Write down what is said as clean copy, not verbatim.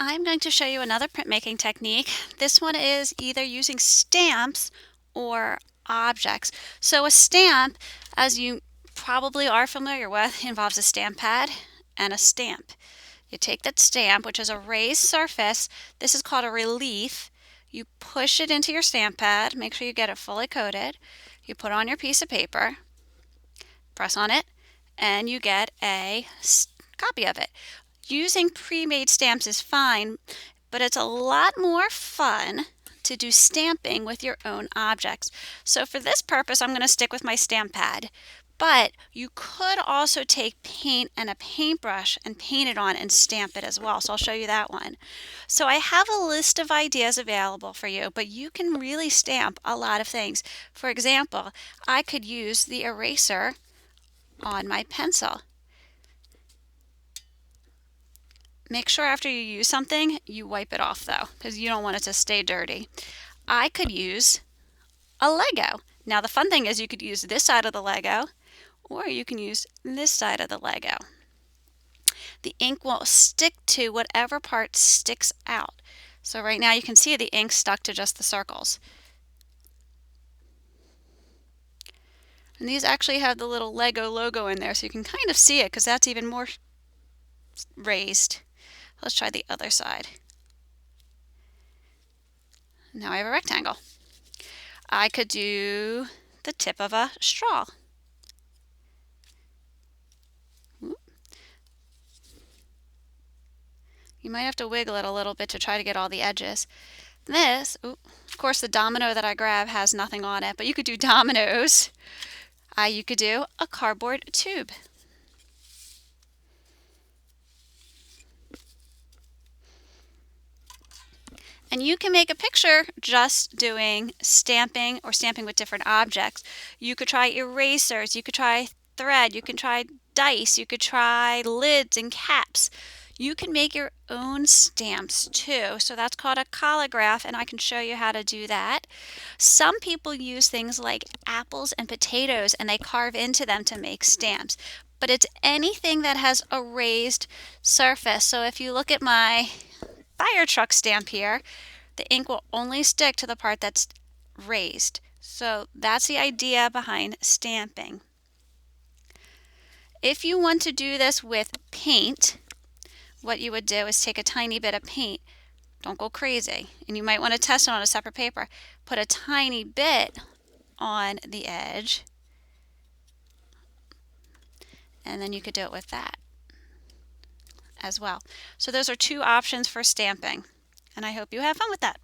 I'm going to show you another printmaking technique. This one is either using stamps or objects. So a stamp, as you probably are familiar with, involves a stamp pad and a stamp. You take that stamp, which is a raised surface. This is called a relief. You push it into your stamp pad. Make sure you get it fully coated. You put it on your piece of paper, press on it, and you get a copy of it. Using pre-made stamps is fine, but it's a lot more fun to do stamping with your own objects. So for this purpose, I'm going to stick with my stamp pad. But you could also take paint and a paintbrush and paint it on and stamp it as well. So I'll show you that one. So I have a list of ideas available for you, but you can really stamp a lot of things. For example, I could use the eraser on my pencil. Make sure after you use something, you wipe it off though, because you don't want it to stay dirty. I could use a Lego. Now the fun thing is you could use this side of the Lego, or you can use this side of the Lego. The ink will stick to whatever part sticks out. So right now you can see the ink stuck to just the circles. And these actually have the little Lego logo in there, so you can kind of see it because that's even more raised. Let's try the other side. Now I have a rectangle. I could do the tip of a straw. You might have to wiggle it a little bit to try to get all the edges. This, of course the domino that I grab has nothing on it, but you could do dominoes. You could do a cardboard tube. And you can make a picture just doing stamping or stamping with different objects. You could try erasers, you could try thread, you can try dice, you could try lids and caps. You can make your own stamps too. So that's called a collagraph, and I can show you how to do that. Some people use things like apples and potatoes and they carve into them to make stamps. But it's anything that has a raised surface. So if you look at my fire truck stamp here, the ink will only stick to the part that's raised. So that's the idea behind stamping. If you want to do this with paint, what you would do is take a tiny bit of paint. Don't go crazy. And you might want to test it on a separate paper. Put a tiny bit on the edge. And then you could do it with that as well. So those are two options for stamping. And I hope you have fun with that.